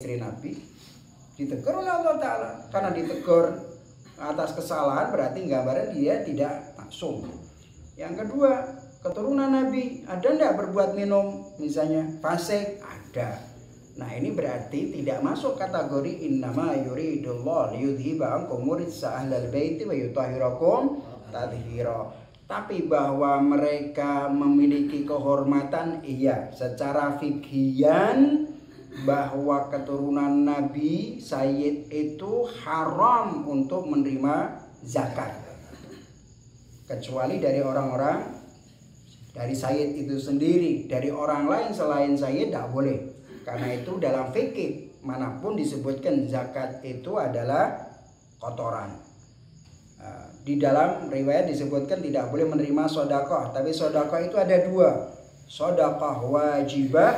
istri Nabi ditegur oleh Allah Ta'ala. Karena ditegur atas kesalahan berarti gambaran dia tidak maksum. Yang kedua, keturunan Nabi ada enggak berbuat minum misalnya fasik? Ada. Nah ini berarti tidak masuk kategori innama yuridullah liyudhiba ankum rijsa ahlal baiti wa yutahhirakum tathira. Tapi bahwa mereka memiliki kehormatan, iya, secara fikhian bahwa keturunan Nabi Sayyid itu haram untuk menerima zakat, kecuali dari orang-orang dari Sayyid itu sendiri. Dari orang lain selain Sayyid tidak boleh. Karena itu dalam fikih manapun disebutkan zakat itu adalah kotoran. Di dalam riwayat disebutkan tidak boleh menerima sodakoh. Tapi sodakoh itu ada dua, sodakoh wajibah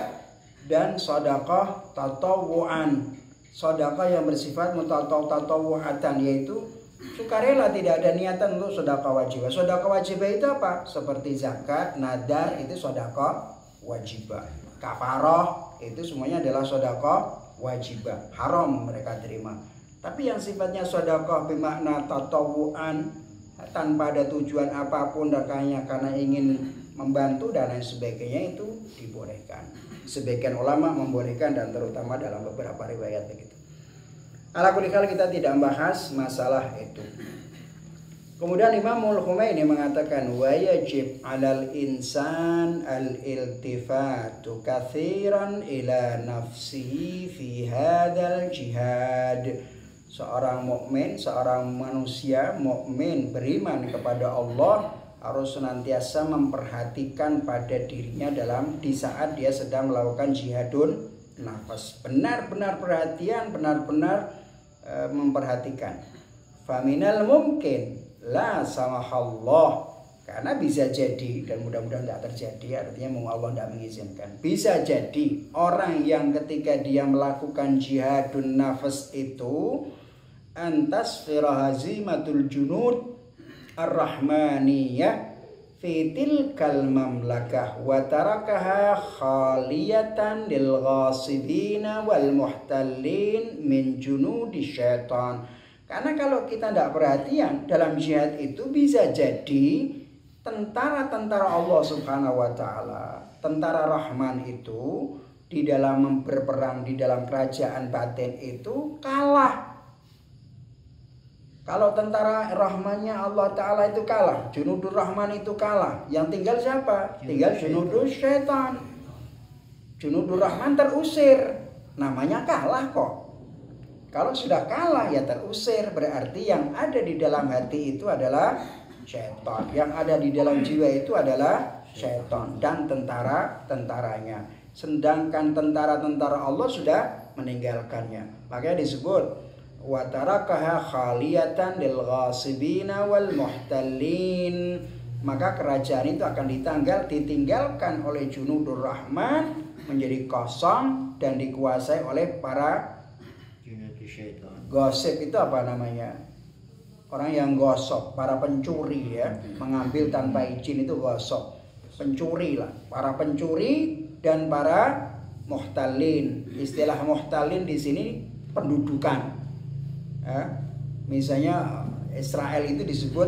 dan sodakoh tatawuan. Sodakoh yang bersifat tatawuatan, yaitu sukarela, tidak ada niatan untuk sodakoh wajibah. Sodakoh wajibah itu apa? Seperti zakat, nadar, itu sodakoh wajibah. Kafaroh itu semuanya adalah sodakoh wajibah, haram mereka terima. Tapi yang sifatnya sodakoh bermakna tatawuan tanpa ada tujuan apapun, hanya karena ingin membantu dan lain sebagainya, itu dibolehkan. Sebagian ulama membolehkan dan terutama dalam beberapa riwayat begitu. Ala kulli hal kita tidak membahas masalah itu. Kemudian Imamul Khomeini mengatakan wa yajib 'alal insan al-iltifatu katsiran ila nafsihi fi hadzal jihad. Seorang mukmin, seorang manusia mukmin beriman kepada Allah harus senantiasa memperhatikan pada dirinya di saat dia sedang melakukan jihadun nafas. Benar-benar perhatian, benar-benar memperhatikan. Faminal mungkin la samahallah, karena bisa jadi, dan mudah-mudahan tidak terjadi, artinya Allah tidak mengizinkan. Bisa jadi orang yang ketika dia melakukan jihadun nafas itu antas firahazimatul junud ar-rahmaniyah fi tilkal mamlakah wa tarakaha khaliyatan lil ghasibina wal muhtallin min junudi syaitan. Karena kalau kita tidak perhatian dalam jihad itu bisa jadi tentara-tentara Allah Subhanahu wa taala, tentara Rahman itu di dalam berperang di dalam kerajaan batin itu kalah. Kalau tentara Rahmannya Allah Ta'ala itu kalah, Junudur Rahman itu kalah, yang tinggal siapa? Tinggal Junudur Syaitan. Junudur Rahman terusir, namanya kalah kok. Kalau sudah kalah ya terusir, berarti yang ada di dalam hati itu adalah syaitan. Yang ada di dalam jiwa itu adalah syaitan dan tentara-tentaranya. Sedangkan tentara-tentara Allah sudah meninggalkannya. Makanya disebut wa tarakaha khaliyatan lil ghasibina wal muhtallin. Maka kerajaan itu akan ditinggalkan oleh Junudur Rahman, menjadi kosong dan dikuasai oleh para gosip. Itu apa namanya? Orang yang gosok, para pencuri ya, mengambil tanpa izin itu gosok. Pencuri lah, para pencuri dan para muhtallin. Istilah muhtallin di sini pendudukan. Misalnya Israel itu disebut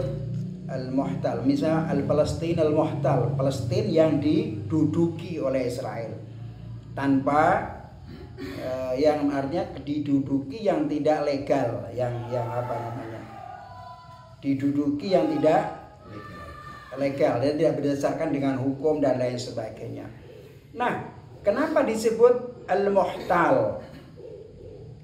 al-muhtal, misalnya al-Palestin al-muhtal, Palestina yang diduduki oleh Israel tanpa yang artinya diduduki yang tidak legal, yang apa namanya, diduduki yang tidak legal, dan tidak berdasarkan dengan hukum dan lain sebagainya. Nah, kenapa disebut al-muhtal?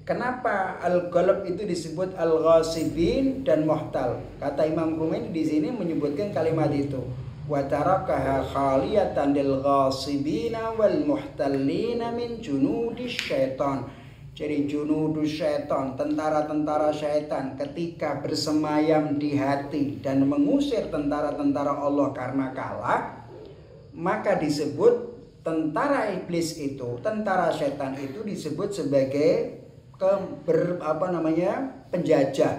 Kenapa al-ghalab itu disebut al-ghasibin dan muhtal? Kata Imam Khomeini di sini menyebutkan kalimat itu. Wa tarakaha khaliyatan lil ghasibina wal muhtallina min junudis syaitan. Jadi junudus syaitan, tentara-tentara syaitan ketika bersemayam di hati dan mengusir tentara-tentara Allah karena kalah, maka disebut tentara iblis itu, tentara syaitan itu disebut sebagai penjajah,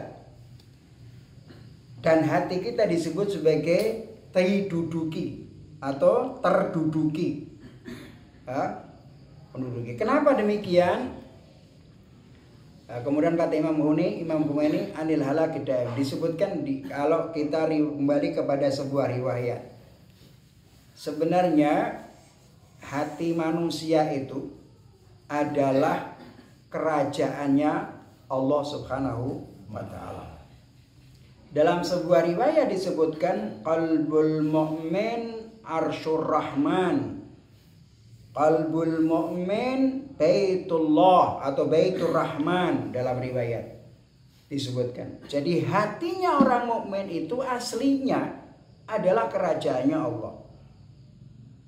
dan hati kita disebut sebagai terduduki atau terduduki, penduduki. Kenapa demikian? Kemudian kata Imam Khomeini anil halak disebutkan kalau kita kembali kepada sebuah riwayat. Sebenarnya hati manusia itu adalah kerajaannya Allah Subhanahu wa taala. Dalam sebuah riwayat disebutkan qalbul mu'min arsyur rahman. Qalbul mu'min baitullah atau baitur rahman dalam riwayat disebutkan. Jadi hatinya orang mukmin itu aslinya adalah kerajaannya Allah.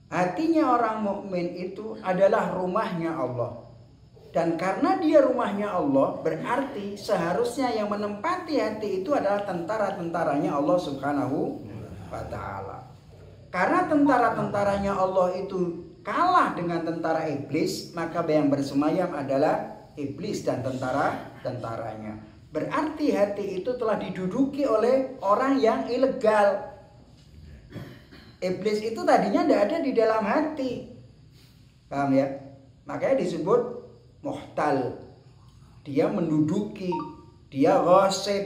Hatinya orang mukmin itu adalah rumahnya Allah. Dan karena dia rumahnya Allah, berarti seharusnya yang menempati hati itu adalah tentara-tentaranya Allah Subhanahu wa taala. Karena tentara-tentaranya Allah itu kalah dengan tentara iblis, maka yang bersemayam adalah iblis dan tentara-tentaranya. Berarti hati itu telah diduduki oleh orang yang ilegal. Iblis itu tadinya tidak ada di dalam hati. Paham ya? Makanya disebut muhtal. Dia menduduki, dia ghasib,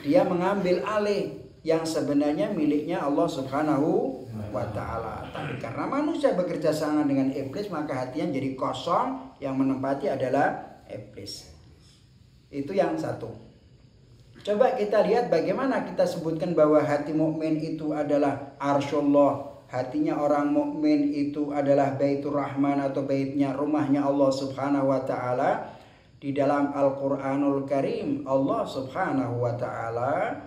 dia mengambil alih yang sebenarnya miliknya Allah Subhanahu wa ta'ala. Tapi karena manusia bekerja sama dengan iblis, maka hatinya jadi kosong, yang menempati adalah iblis. Itu yang satu. Coba kita lihat bagaimana kita sebutkan bahwa hati mukmin itu adalah arsyullah. Hatinya orang mukmin itu adalah baitur rahman atau baitnya, rumahnya Allah Subhanahu wa ta'ala. Di dalam Al-Quranul Karim, Allah Subhanahu wa ta'ala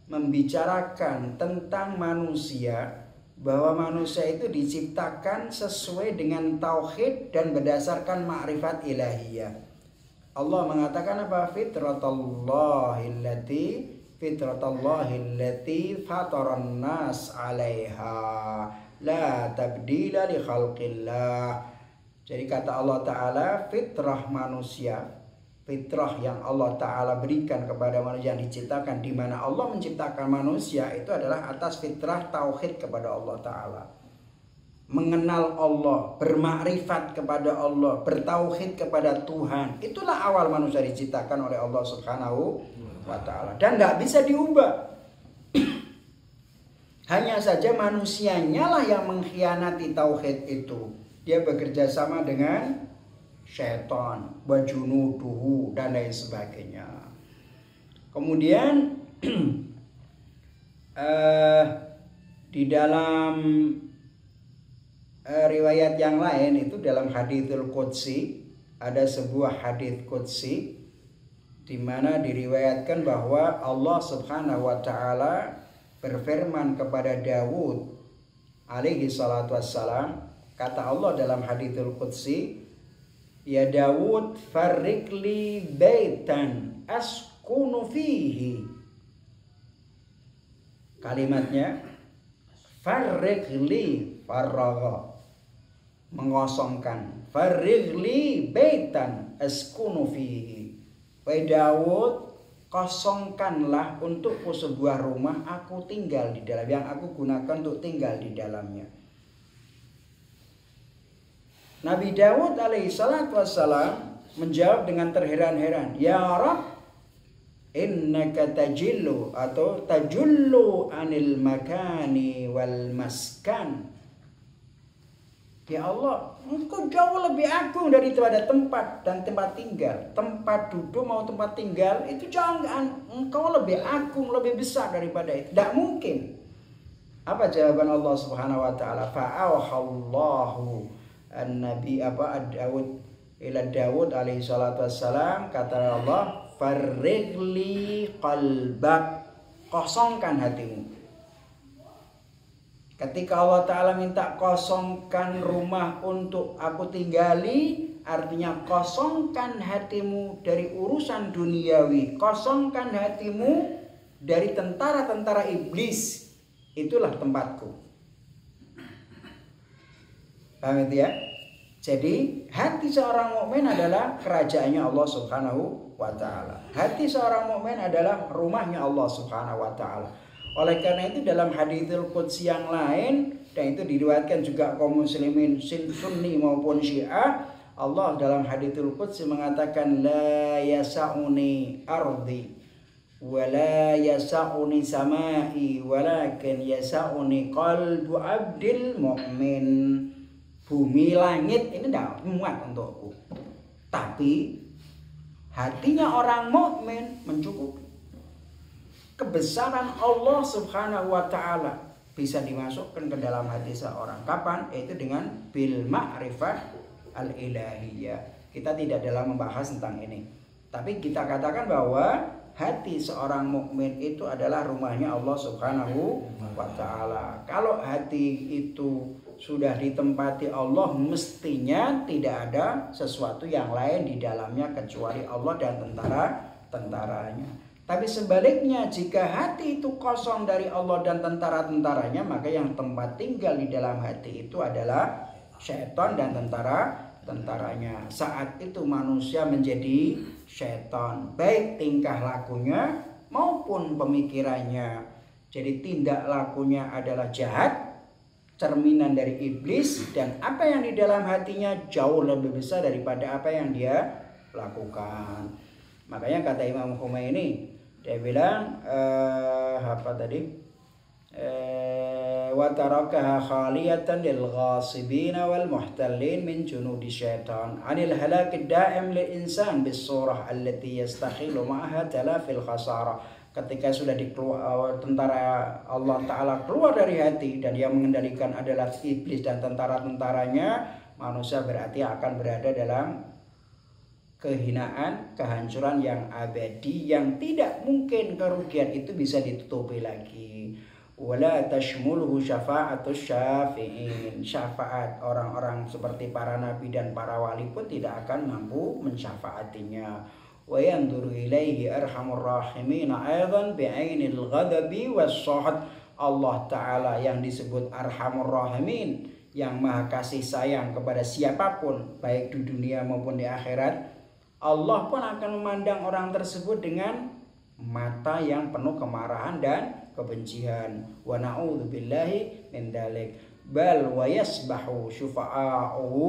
membicarakan tentang manusia, bahwa manusia itu diciptakan sesuai dengan tauhid dan berdasarkan ma'rifat ilahiyah. Allah mengatakan apa? Fitratallahi fataran nas 'alaiha la tabdila li khalqillah. Jadi kata Allah Ta'ala, fitrah manusia, fitrah yang Allah Ta'ala berikan kepada manusia yang diciptakan, di mana Allah menciptakan manusia itu adalah atas fitrah tauhid kepada Allah Ta'ala. Mengenal Allah, bermakrifat kepada Allah, bertauhid kepada Tuhan. Itulah awal manusia diciptakan oleh Allah Subhanahu wa ta'ala. Dan tidak bisa diubah. Hanya saja manusianya lah yang mengkhianati tauhid itu. Dia bekerja sama dengan syaitan, wajunuduhu dan lain sebagainya. Kemudian di dalam riwayat yang lain itu dalam haditsul qudsi, ada sebuah hadits qudsi di mana diriwayatkan bahwa Allah Subhanahu wa taala berfirman kepada Daud alaihi salatu wassalam. Kata Allah dalam haditsul qudsi, ya Daud farriqli baitan askunu fihi. Kalimatnya farriqli, faragha, mengosongkan, farriqli baitan askunu fihi. Wahai Daud, kosongkanlah untukku sebuah rumah, aku tinggal di dalam, yang aku gunakan untuk tinggal di dalamnya. Nabi Daud alaihissalatu wassalam menjawab dengan terheran-heran, ya Rabb, innaka tajillu atau tajullu anil makani wal maskan. Ya Allah, engkau jauh lebih agung daripada tempat dan tempat tinggal. Tempat duduk mau tempat tinggal itu jangan, engkau lebih agung, lebih besar daripada itu. Tidak mungkin. Apa jawaban Allah Subhanahu wa taala? Fa'auhallahu an-nabi Daud ila Daud alaihi salatu wassalam, kata Allah, farrighli qalbak, kosongkan hatimu. Ketika Allah Ta'ala minta kosongkan rumah untuk aku tinggali, artinya kosongkan hatimu dari urusan duniawi, kosongkan hatimu dari tentara-tentara iblis, itulah tempatku. Paham itu ya? Jadi hati seorang mukmin adalah kerajaannya Allah Subhanahu wa ta'ala. Hati seorang mukmin adalah rumahnya Allah Subhanahu wa ta'ala. Oleh karena itu dalam haditsul qudsi yang lain, dan itu diriwayatkan juga kaum muslimin Sunni maupun Syiah, Allah dalam haditsul qudsi mengatakan la yasa'uni ardi wa la yasa'uni samai walakin yasa'uni qalbu abdil mu'min. Bumi langit ini tidak muat untukku, tapi hatinya orang mukmin mencukupi. Kebesaran Allah Subhanahu wa taala bisa dimasukkan ke dalam hati seorang. Kapan? Yaitu dengan bil ma'rifah al-ilahiyah. Kita tidak dalam membahas tentang ini, tapi kita katakan bahwa hati seorang mukmin itu adalah rumahnya Allah Subhanahu wa taala. Kalau hati itu sudah ditempati Allah, mestinya tidak ada sesuatu yang lain di dalamnya kecuali Allah dan tentaranya. Tapi sebaliknya, jika hati itu kosong dari Allah dan tentara-tentaranya, maka yang tempat tinggal di dalam hati itu adalah syaitan dan tentaranya. Saat itu manusia menjadi syaitan, baik tingkah lakunya maupun pemikirannya. Jadi tindak lakunya adalah jahat, cerminan dari iblis, dan apa yang di dalam hatinya jauh lebih besar daripada apa yang dia lakukan. Makanya kata Imam Khomeini, dia bilang apa tadi? Wa tarakaha khaliyatan lil ghasibin wal muhtallin min junudi syaitan anil halak ad-da'im lil insan bis surah allati yastakhilu ma'aha talafil khasara. Ketika sudah tentara Allah Ta'ala keluar dari hati dan yang mengendalikan adalah iblis dan tentara-tentaranya, manusia berarti akan berada dalam kehinaan, kehancuran yang abadi, yang tidak mungkin kerugian itu bisa ditutupi lagi. Wala tashmuluhu syafa'atus syafi'in. Syafaat orang-orang seperti para nabi dan para wali pun tidak akan mampu mensyafaatinya. Wa yanzuru ilaihi arhamur rahimin aidan bi'ainil ghadabi was-sahd. Allah Ta'ala yang disebut arhamur rahimin, yang maha kasih sayang kepada siapapun baik di dunia maupun di akhirat, Allah pun akan memandang orang tersebut dengan mata yang penuh kemarahan dan kebencian. Wa na'udzubillahi min dzalik. Bal wa yasbahu syufa'a'u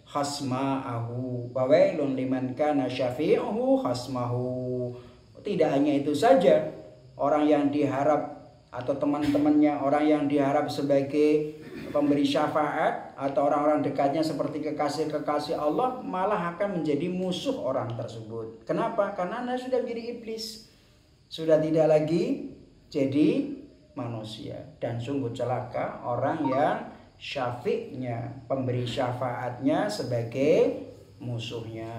khasma'ahu wa wailun liman kana syafi'uhu khasmahu. Tidak hanya itu saja, orang yang diharap atau teman-temannya, orang yang diharap sebagai pemberi syafaat atau orang-orang dekatnya seperti kekasih-kekasih Allah, malah akan menjadi musuh orang tersebut. Kenapa? Karena Anda sudah menjadi iblis, sudah tidak lagi jadi manusia. Dan sungguh celaka orang yang syafi'nya, pemberi syafaatnya sebagai musuhnya.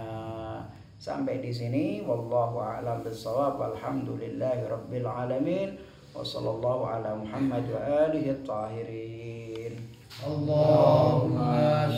Sampai di sini, wallahu a'lam bishawab. Alhamdulillahirabbil alamin. Wassallallahu ala Muhammad wa alihi at-tahirin. Allahumma